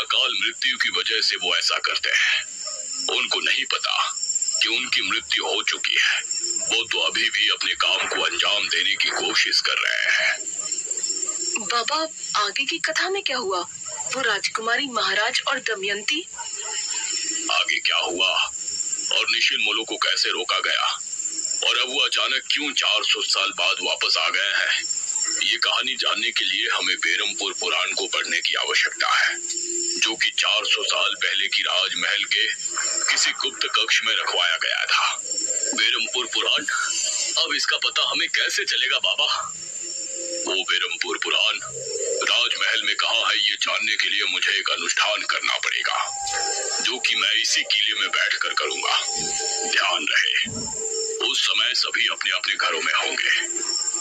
अकाल मृत्यु की वजह से वो ऐसा करते हैं। उनको नहीं पता कि उनकी मृत्यु हो चुकी है। वो तो अभी भी अपने काम को अंजाम देने की कोशिश कर रहे हैं। बाबा, आगे की कथा में क्या हुआ? वो राजकुमारी महाराज और दमयंती? आगे क्या हुआ और निशिल मोलो को कैसे रोका गया और अब वो अचानक क्यों 400 साल बाद वापस आ गए हैं, ये कहानी जानने के लिए हमें बेरमपुर पुराण को पढ़ने की आवश्यकता है, जो कि 400 साल पहले की राजमहल के किसी गुप्त कक्ष में रखवाया गया था। बेरमपुर पुराण, अब इसका पता हमें कैसे चलेगा बाबा? वो बेरमपुर पुराण राजमहल में कहाँ है, ये जानने के लिए मुझे एक अनुष्ठान करना पड़ेगा, जो कि मैं इसी किले में बैठकर करूंगा। ध्यान रहे, उस समय सभी अपने अपने घरों में होंगे।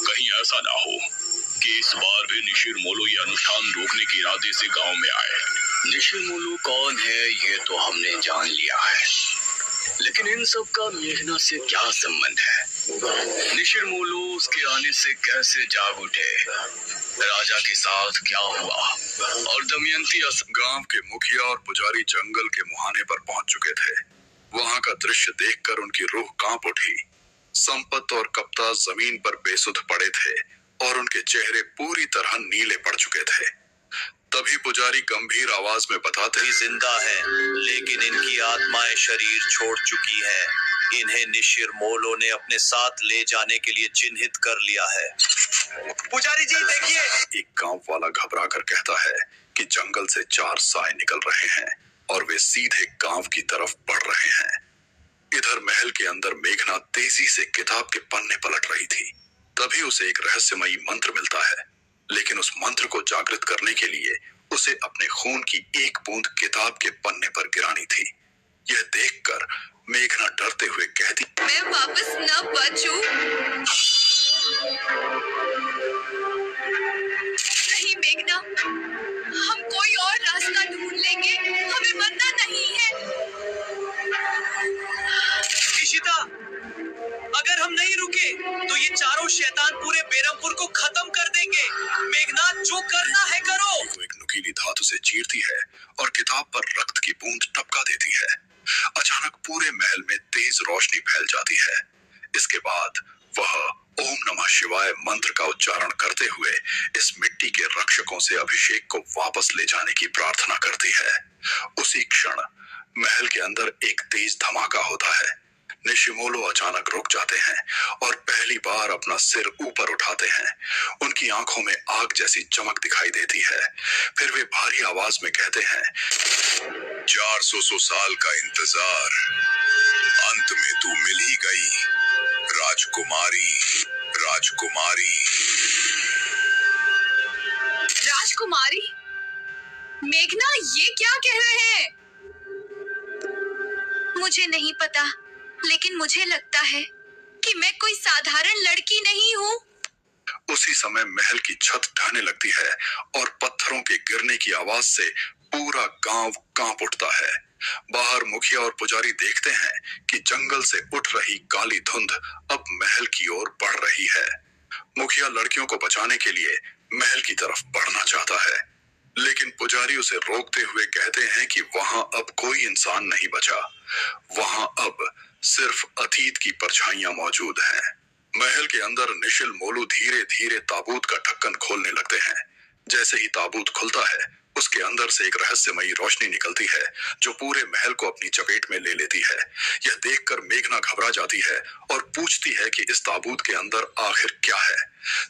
कहीं ऐसा ना हो कि इस बार भी निशिर मोलो ये अनुष्ठान रोकने के इरादे से गांव में आए। निशिर मोलो कौन है ये तो हमने जान लिया है, लेकिन इन सब का मेघना से क्या संबंध है? निशिर मोलो उसके आने से कैसे जाग उठे? राजा के साथ क्या हुआ? और दमयंती गांव के मुखिया और पुजारी जंगल के मुहाने पर पहुंच चुके थे। वहां का दृश्य देखकर उनकी रूह कांप उठी। संपत और कप्तान जमीन पर बेसुध पड़े थे और उनके चेहरे पूरी तरह नीले पड़ चुके थे। तभी पुजारी गंभीर आवाज में बताते, जिंदा है, लेकिन इनकी आत्माएं शरीर छोड़ चुकी हैं। इन्हें निशिर मोलो ने अपने साथ ले जाने के लिए चिन्हित कर लिया है। पुजारी जी देखिए! एक गांव वाला घबरा कर कहता है कि जंगल से 4 साए निकल रहे हैं और वे सीधे गांव की तरफ बढ़ रहे हैं। इधर महल के अंदर मेघना तेजी से किताब के पन्ने पलट रही थी। तभी उसे एक रहस्यमयी मंत्र मिलता है, लेकिन उस मंत्र को जागृत करने के लिए उसे अपने खून की एक बूंद किताब के पन्ने पर गिरानी थी। यह देखकर मेघना डरते हुए कहती, मैं वापस न बचूं। नहीं मेघना, हम कोई और रास्ता ढूंढ लेंगे, हमें मरना नहीं है। इशिता, अगर हम नहीं रुके तो ये चारों शैतान पूरे बेरमपुर को खत्म कर देंगे। मेघनाथ, जो करना है करो। वो एक नुकीली धातु से चीरती है और किताब पर रक्त की बूंद टपका देती है। अचानक पूरे महल में तेज रोशनी फैल जाती है। इसके बाद वह ओम नमः शिवाय मंत्र का उच्चारण करते हुए इस मिट्टी के रक्षकों से अभिषेक को वापस ले जाने की प्रार्थना करती है। उसी क्षण महल के अंदर एक तेज धमाका होता है। निशिर मोलो अचानक रुक जाते हैं और पहली बार अपना सिर ऊपर उठाते हैं। उनकी आंखों में आग जैसी चमक दिखाई देती है। फिर वे भारी आवाज में कहते हैं, 400 साल का इंतजार, अंत में तू मिल ही गई, राजकुमारी, राजकुमारी। राजकुमारी? मेघना, ये क्या कह रहे हैं? मुझे नहीं पता, लेकिन मुझे लगता है कि मैं कोई साधारण लड़की नहीं हूँ। उसी समय महल की छत ढहने लगती है और पत्थरों के गिरने की आवाज से पूरा गांव कांप उठता है। बाहर मुखिया और पुजारी देखते हैं कि जंगल से उठ रही काली धुंध अब महल की ओर बढ़ रही है। मुखिया लड़कियों को बचाने के लिए महल की तरफ बढ़ना चाहता है, लेकिन पुजारी उसे रोकते हुए कहते हैं कि वहां अब कोई इंसान नहीं बचा। वहां अब सिर्फ अतीत की परछाइयां मौजूद हैं। महल के अंदर निशिर मोलो धीरे धीरे ताबूत का ढक्कन खोलने लगते हैं। जैसे ही ताबूत खुलता है, उसके अंदर से एक रहस्यमयी रोशनी निकलती है जो पूरे महल को अपनी चपेट में ले लेती है। यह देखकर मेघना घबरा जाती है और पूछती है कि इस ताबूत के अंदर आखिर क्या है।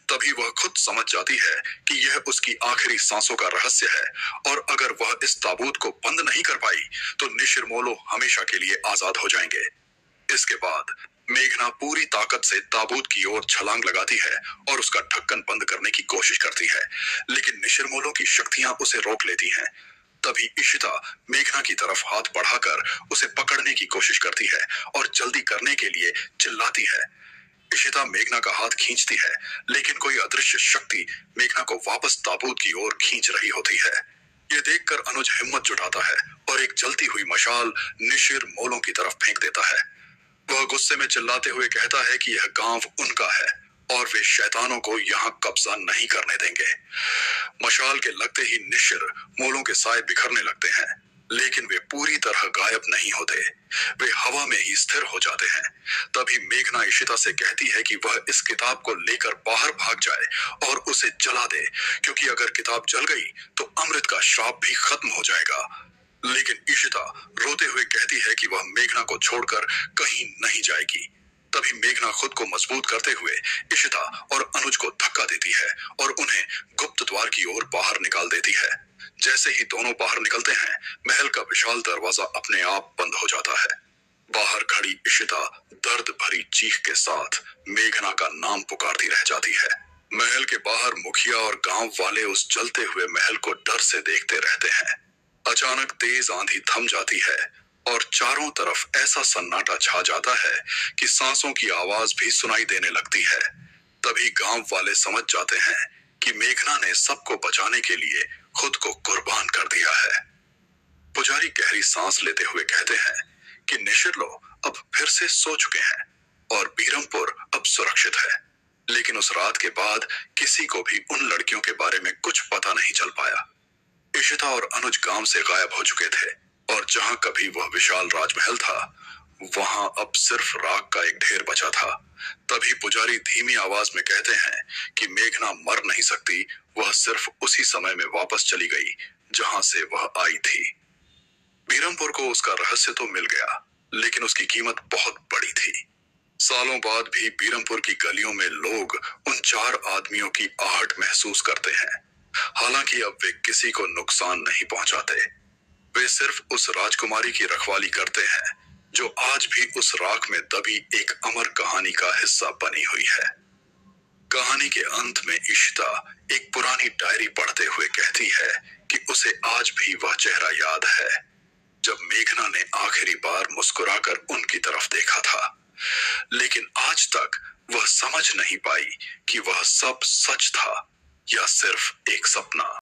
तभी वह खुद समझ जाती है कि यह उसकी आखिरी सांसों का रहस्य है और अगर वह इस ताबूत को बंद नहीं कर पाई तो निशिर मोलो हमेशा के लिए आजाद हो जाएंगे। इसके बाद मेघना पूरी ताकत से ताबूत की ओर छलांग लगाती है और उसका ढक्कन बंद करने की कोशिश करती है, लेकिन निशिर मोलो की शक्तियां उसे रोक लेती हैं। तभी इशिता मेघना की तरफ हाथ बढ़ाकर उसे पकड़ने की कोशिश करती है और जल्दी करने के लिए चिल्लाती है। इशिता मेघना का हाथ खींचती है, लेकिन कोई अदृश्य शक्ति मेघना को वापस ताबूत की ओर खींच रही होती है। ये देखकर अनुज हिम्मत जुटाता है और एक जलती हुई मशाल निशिर मोलो की तरफ फेंक देता है। वह गुस्से में चिल्लाते हुए कहता है कि यह गांव उनका है और वे शैतानों को यहाँ कब्जा नहीं करने देंगे। मशाल के लगते ही निशिर मोलों के साए बिखरने लगते हैं, लेकिन वे पूरी तरह गायब नहीं होते। वे हवा में ही स्थिर हो जाते हैं। तभी मेघना इशिता से कहती है कि वह इस किताब को लेकर बाहर भाग जाए और उसे जला दे, क्योंकि अगर किताब जल गई तो अमृत का श्राप भी खत्म हो जाएगा। लेकिन इशिता रोते हुए कहती है कि वह मेघना को छोड़कर कहीं नहीं जाएगी। तभी मेघना खुद को मजबूत करते हुए इशिता और अनुज को धक्का देती है और उन्हें गुप्त द्वार की ओर बाहर निकाल देती है। जैसे ही दोनों बाहर निकलते हैं, महल का विशाल दरवाजा अपने आप बंद हो जाता है। बाहर खड़ी इशिता दर्द भरी चीख के साथ मेघना का नाम पुकारती रह जाती है। महल के बाहर मुखिया और गांव वाले उस जलते हुए महल को डर से देखते रहते हैं। अचानक तेज आंधी थम जाती है और चारों तरफ ऐसा सन्नाटा छा जाता है कि सांसों की आवाज भी सुनाई देने लगती है। तभी गांव वाले समझ जाते हैं कि मेघना ने सबको बचाने के लिए खुद को कुर्बान कर दिया है। पुजारी गहरी सांस लेते हुए कहते हैं कि निशिर अब फिर से सो चुके हैं और बीरमपुर अब सुरक्षित है। लेकिन उस रात के बाद किसी को भी उन लड़कियों के बारे में कुछ पता नहीं चल पाया। इशिता और अनुज गांव से गायब हो चुके थे और जहां कभी वह विशाल राजमहल था, वहां अब सिर्फ राख का एक ढेर बचा था। तभी पुजारी धीमी आवाज में कहते हैं कि मेघना मर नहीं सकती, वह सिर्फ उसी समय में वापस चली गई जहां से वह आई थी। बीरमपुर को उसका रहस्य तो मिल गया, लेकिन उसकी कीमत बहुत बड़ी थी। सालों बाद भी बीरमपुर की गलियों में लोग उन 4 आदमियों की आहट महसूस करते हैं। हालांकि अब वे किसी को नुकसान नहीं पहुंचाते। वे सिर्फ उस राजकुमारी की रखवाली करते हैं जो आज भी उस राख में दबी एक अमर कहानी का हिस्सा बनी हुई है। कहानी के अंत में इशिता एक पुरानी डायरी पढ़ते हुए कहती है कि उसे आज भी वह चेहरा याद है जब मेघना ने आखिरी बार मुस्कुराकर उनकी तरफ देखा था। लेकिन आज तक वह समझ नहीं पाई कि वह सब सच था या सिर्फ एक सपना।